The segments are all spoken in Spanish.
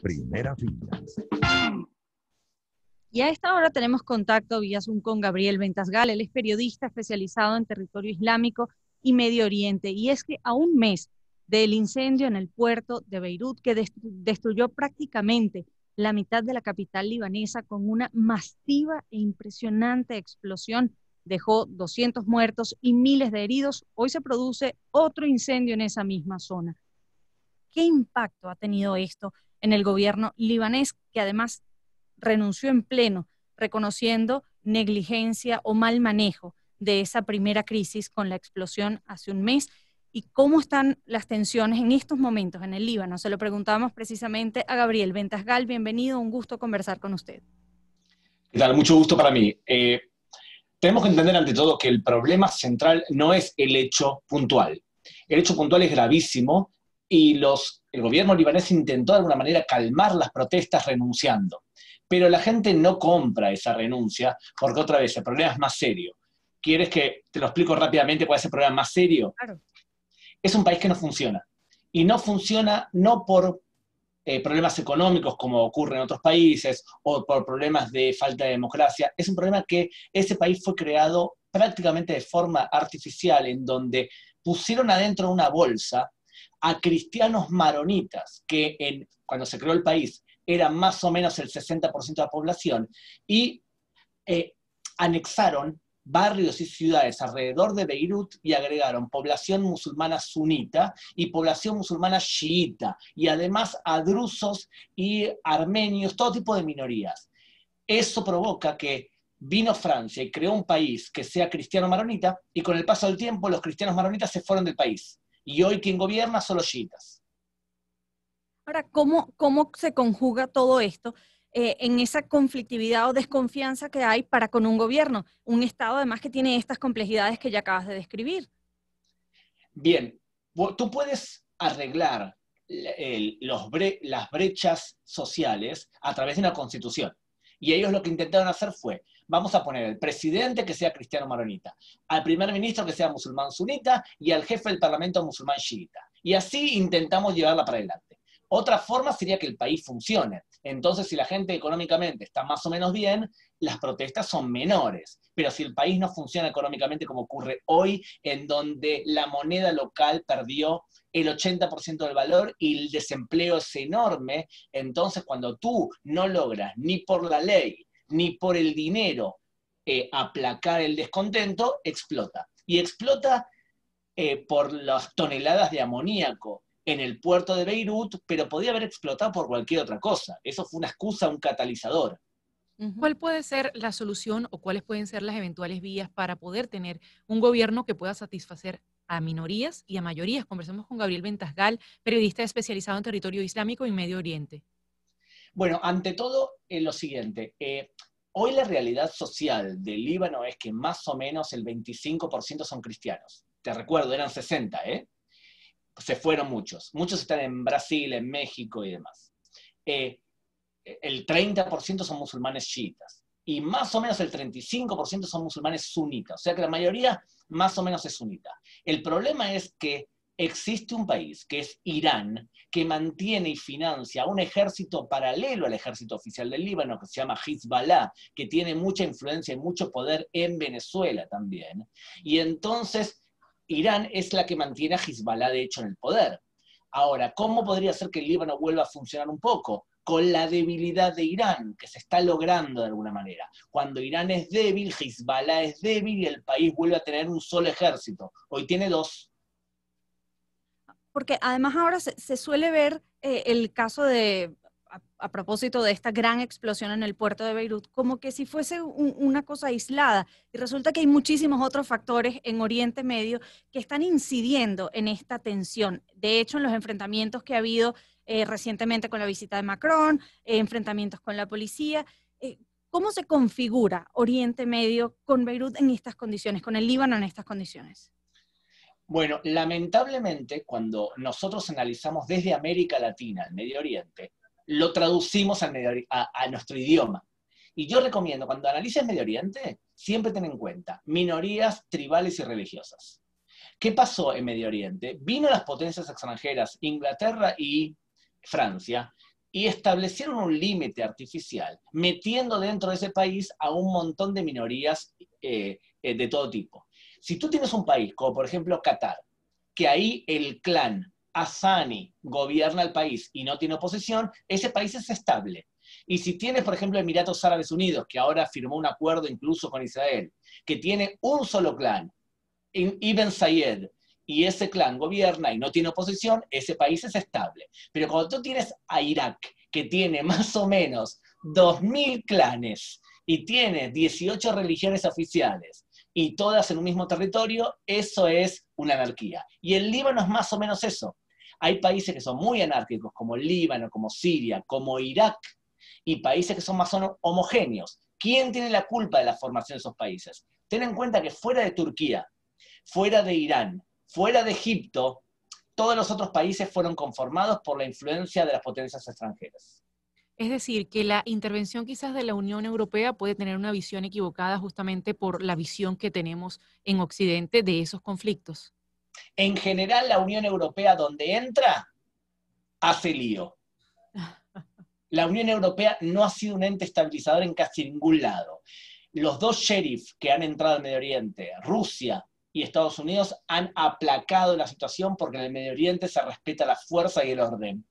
primera fila. Y a esta hora tenemos contacto vía Zoom con Gabriel Ventasgal. Él es periodista especializado en territorio islámico y Medio Oriente. Y es que a un mes del incendio en el puerto de Beirut, que destruyó prácticamente la mitad de la capital libanesa con una masiva e impresionante explosión, dejó 200 muertos y miles de heridos, hoy se produce otro incendio en esa misma zona. ¿Qué impacto ha tenido esto en el gobierno libanés, que además renunció en pleno, reconociendo negligencia o mal manejo de esa primera crisis con la explosión hace un mes? ¿Y cómo están las tensiones en estos momentos en el Líbano? Se lo preguntamos precisamente a Gabriel Ventasgal. Bienvenido, un gusto conversar con usted. ¿Qué tal? Mucho gusto para mí. Tenemos que entender ante todo que el problema central no es el hecho puntual. El hecho puntual es gravísimo y el gobierno libanés intentó de alguna manera calmar las protestas renunciando. Pero la gente no compra esa renuncia porque otra vez el problema es más serio. ¿Quieres que te lo explico rápidamente cuál es el problema más serio? Claro. Es un país que no funciona. Y no funciona no por problemas económicos como ocurre en otros países o por problemas de falta de democracia. Es un problema que ese país fue creado prácticamente de forma artificial, en donde pusieron adentro de una bolsa a cristianos maronitas, que cuando se creó el país eran más o menos el 60% de la población, y anexaron barrios y ciudades alrededor de Beirut y agregaron población musulmana sunita y población musulmana chiita, y además a drusos y armenios, todo tipo de minorías. Eso provoca que vino Francia y creó un país que sea cristiano maronita, y con el paso del tiempo los cristianos maronitas se fueron del país. Y hoy quien gobierna son los chiitas. Ahora, ¿cómo se conjuga todo esto en esa conflictividad o desconfianza que hay para con un gobierno, un Estado además que tiene estas complejidades que ya acabas de describir? Bien, tú puedes arreglar las brechas sociales a través de una constitución. Y ellos lo que intentaron hacer fue, vamos a poner al presidente que sea cristiano maronita, al primer ministro que sea musulmán sunita y al jefe del parlamento musulmán chiita. Y así intentamos llevarla para adelante. Otra forma sería que el país funcione. Entonces, si la gente económicamente está más o menos bien, las protestas son menores. Pero si el país no funciona económicamente como ocurre hoy, en donde la moneda local perdió el 80% del valor y el desempleo es enorme, entonces cuando tú no logras ni por la ley ni por el dinero aplacar el descontento, explota. Y explota por las toneladas de amoníaco en el puerto de Beirut, pero podía haber explotado por cualquier otra cosa. Eso fue una excusa, un catalizador. ¿Cuál puede ser la solución o cuáles pueden ser las eventuales vías para poder tener un gobierno que pueda satisfacer a minorías y a mayorías? Conversamos con Gabriel Ventasgal, periodista especializado en territorio islámico y Medio Oriente. Bueno, ante todo, lo siguiente. Hoy la realidad social del Líbano es que más o menos el 25% son cristianos. Te recuerdo, eran 60, ¿eh? Se fueron muchos. Muchos están en Brasil, en México y demás. El 30% son musulmanes chiitas. Y más o menos el 35% son musulmanes sunitas. O sea que la mayoría más o menos es sunita. El problema es que existe un país, que es Irán, que mantiene y financia un ejército paralelo al ejército oficial del Líbano, que se llama Hezbollah, que tiene mucha influencia y mucho poder en Venezuela también. Y entonces Irán es la que mantiene a Hezbollah, de hecho, en el poder. Ahora, ¿cómo podría ser que el Líbano vuelva a funcionar un poco? Con la debilidad de Irán, que se está logrando de alguna manera. Cuando Irán es débil, Hezbollah es débil y el país vuelve a tener un solo ejército. Hoy tiene dos. Porque además ahora se suele ver el caso de, a propósito de esta gran explosión en el puerto de Beirut, como que si fuese una cosa aislada. Y resulta que hay muchísimos otros factores en Oriente Medio que están incidiendo en esta tensión. De hecho, en los enfrentamientos que ha habido recientemente con la visita de Macron, enfrentamientos con la policía, ¿cómo se configura Oriente Medio con Beirut en estas condiciones, con el Líbano en estas condiciones? Bueno, lamentablemente, cuando nosotros analizamos desde América Latina al Medio Oriente, lo traducimos a nuestro idioma. Y yo recomiendo, cuando analices Medio Oriente, siempre ten en cuenta minorías tribales y religiosas. ¿Qué pasó en Medio Oriente? Vino las potencias extranjeras, Inglaterra y Francia, y establecieron un límite artificial, metiendo dentro de ese país a un montón de minorías de todo tipo. Si tú tienes un país, como por ejemplo Qatar, que ahí el clan Hassani gobierna el país y no tiene oposición, ese país es estable. Y si tienes, por ejemplo, Emiratos Árabes Unidos, que ahora firmó un acuerdo incluso con Israel, que tiene un solo clan, Ibn Zayed, y ese clan gobierna y no tiene oposición, ese país es estable. Pero cuando tú tienes a Irak, que tiene más o menos 2000 clanes y tiene 18 religiones oficiales y todas en un mismo territorio, eso es una anarquía. Y el Líbano es más o menos eso. Hay países que son muy anárquicos, como el Líbano, como Siria, como Irak, y países que son más homogéneos. ¿Quién tiene la culpa de la formación de esos países? Ten en cuenta que fuera de Turquía, fuera de Irán, fuera de Egipto, todos los otros países fueron conformados por la influencia de las potencias extranjeras. Es decir, que la intervención quizás de la Unión Europea puede tener una visión equivocada justamente por la visión que tenemos en Occidente de esos conflictos. En general, la Unión Europea, donde entra, hace lío. La Unión Europea no ha sido un ente estabilizador en casi ningún lado. Los dos sheriffs que han entrado al Medio Oriente, Rusia y Estados Unidos, han aplacado la situación porque en el Medio Oriente se respeta la fuerza y el orden.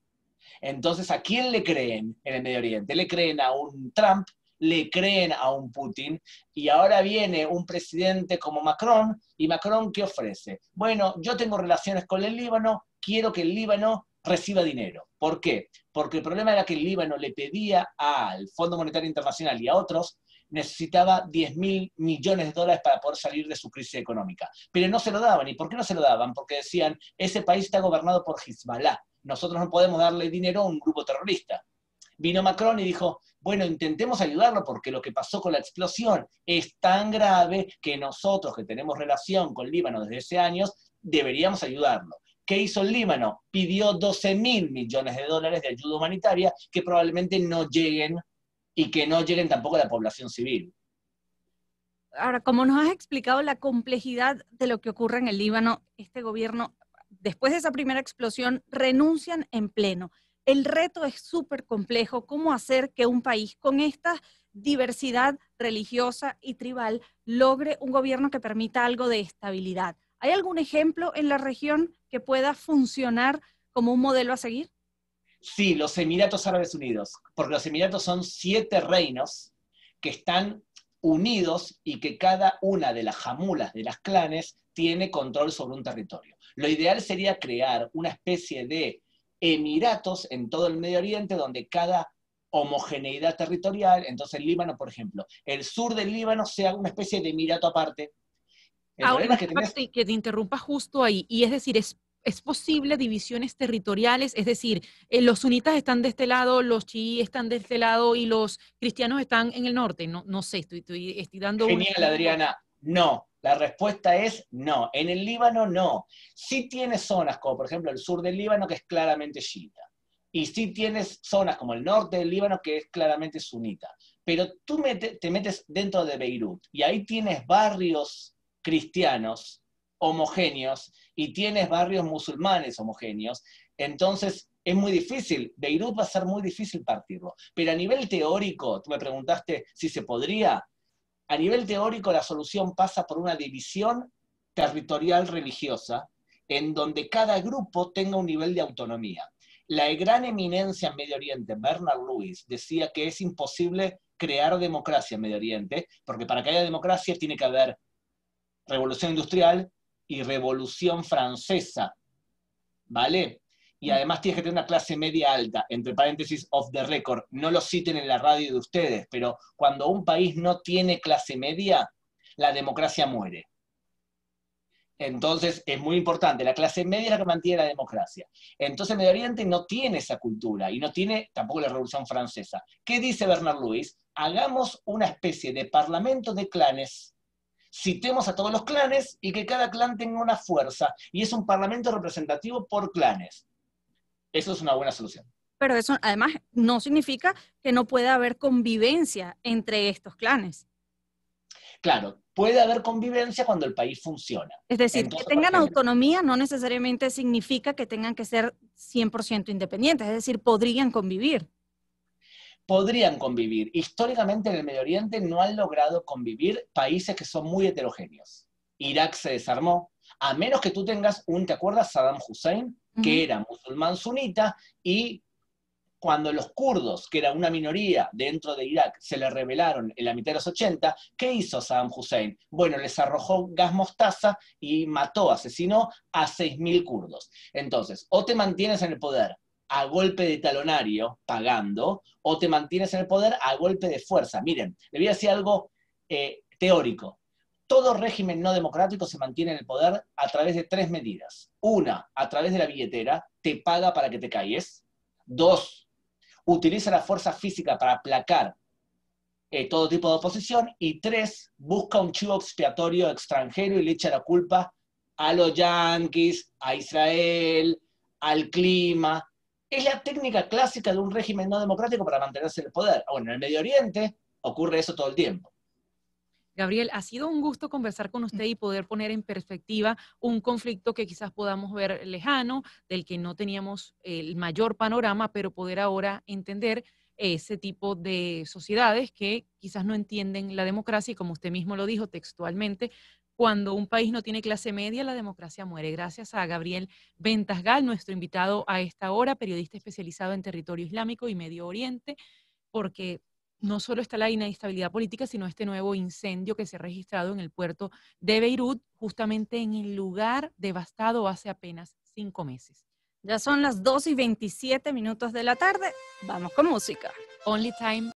Entonces, ¿a quién le creen en el Medio Oriente? ¿Le creen a un Trump? ¿Le creen a un Putin? Y ahora viene un presidente como Macron, y Macron, ¿qué ofrece? Bueno, yo tengo relaciones con el Líbano, quiero que el Líbano reciba dinero. ¿Por qué? Porque el problema era que el Líbano le pedía al Fondo Monetario Internacional y a otros, necesitaba 10.000 millones de dólares para poder salir de su crisis económica. Pero no se lo daban. ¿Y por qué no se lo daban? Porque decían, ese país está gobernado por Hezbollah. Nosotros no podemos darle dinero a un grupo terrorista. Vino Macron y dijo, bueno, intentemos ayudarlo porque lo que pasó con la explosión es tan grave que nosotros, que tenemos relación con Líbano desde hace años, deberíamos ayudarlo. ¿Qué hizo el Líbano? Pidió 12.000 millones de dólares de ayuda humanitaria que probablemente no lleguen y que no lleguen tampoco a la población civil. Ahora, como nos has explicado la complejidad de lo que ocurre en el Líbano, este gobierno, después de esa primera explosión, renuncian en pleno. El reto es súper complejo, cómo hacer que un país con esta diversidad religiosa y tribal logre un gobierno que permita algo de estabilidad. ¿Hay algún ejemplo en la región que pueda funcionar como un modelo a seguir? Sí, los Emiratos Árabes Unidos, porque los Emiratos son 7 reinos que están unidos y que cada una de las jamulas de las clanes tiene control sobre un territorio. Lo ideal sería crear una especie de emiratos en todo el Medio Oriente donde cada homogeneidad territorial, entonces el Líbano, por ejemplo, el sur del Líbano sea una especie de emirato aparte. El problema es que tenés... que te interrumpa justo ahí, y es decir, es posible divisiones territoriales, es decir, los sunitas están de este lado, los chiíes están de este lado y los cristianos están en el norte. No sé, estoy dando Genial, Adriana. No, la respuesta es no. En el Líbano no. Sí tienes zonas como por ejemplo el sur del Líbano que es claramente chiita. Y sí tienes zonas como el norte del Líbano que es claramente sunita. Pero tú te metes dentro de Beirut y ahí tienes barrios cristianos homogéneos y tienes barrios musulmanes homogéneos. Entonces es muy difícil. Beirut va a ser muy difícil partirlo. Pero a nivel teórico, tú me preguntaste si se podría. A nivel teórico, la solución pasa por una división territorial religiosa en donde cada grupo tenga un nivel de autonomía. La gran eminencia en Medio Oriente, Bernard Lewis, decía que es imposible crear democracia en Medio Oriente, porque para que haya democracia tiene que haber revolución industrial y revolución francesa, ¿vale? Y además tienes que tener una clase media alta, entre paréntesis, off the record. No lo citen en la radio de ustedes, pero cuando un país no tiene clase media, la democracia muere. Entonces es muy importante, la clase media es la que mantiene la democracia. Entonces Medio Oriente no tiene esa cultura y no tiene tampoco la Revolución Francesa. ¿Qué dice Bernard Lewis? Hagamos una especie de parlamento de clanes, citemos a todos los clanes y que cada clan tenga una fuerza, y es un parlamento representativo por clanes. Eso es una buena solución. Pero eso además no significa que no pueda haber convivencia entre estos clanes. Claro, puede haber convivencia cuando el país funciona. Es decir, entonces, que tengan autonomía no necesariamente significa que tengan que ser 100% independientes, es decir, podrían convivir. podrían convivir. Históricamente en el Medio Oriente no han logrado convivir países que son muy heterogéneos. Irak se desarmó, a menos que tú tengas ¿te acuerdas? Saddam Hussein, que era musulmán sunita, y cuando los kurdos, que era una minoría dentro de Irak, se le rebelaron en la mitad de los 80, ¿qué hizo Saddam Hussein? Bueno, les arrojó gas mostaza y asesinó a 6.000 kurdos. Entonces, o te mantienes en el poder a golpe de talonario, pagando, o te mantienes en el poder a golpe de fuerza. Miren, le voy a decir algo teórico. Todo régimen no democrático se mantiene en el poder a través de 3 medidas. Una, a través de la billetera, te paga para que te calles. 2, utiliza la fuerza física para aplacar todo tipo de oposición. Y 3, busca un chivo expiatorio extranjero y le echa la culpa a los yanquis, a Israel, al clima. Es la técnica clásica de un régimen no democrático para mantenerse en el poder. Bueno, en el Medio Oriente ocurre eso todo el tiempo. Gabriel, ha sido un gusto conversar con usted y poder poner en perspectiva un conflicto que quizás podamos ver lejano, del que no teníamos el mayor panorama, pero poder ahora entender ese tipo de sociedades que quizás no entienden la democracia y como usted mismo lo dijo textualmente, cuando un país no tiene clase media, la democracia muere. Gracias a Gabriel Ventasgal, nuestro invitado a esta hora, periodista especializado en territorio islámico y Medio Oriente, porque no solo está la inestabilidad política, sino este nuevo incendio que se ha registrado en el puerto de Beirut, justamente en el lugar devastado hace apenas 5 meses. Ya son las 2:27 de la tarde. Vamos con música. Only Time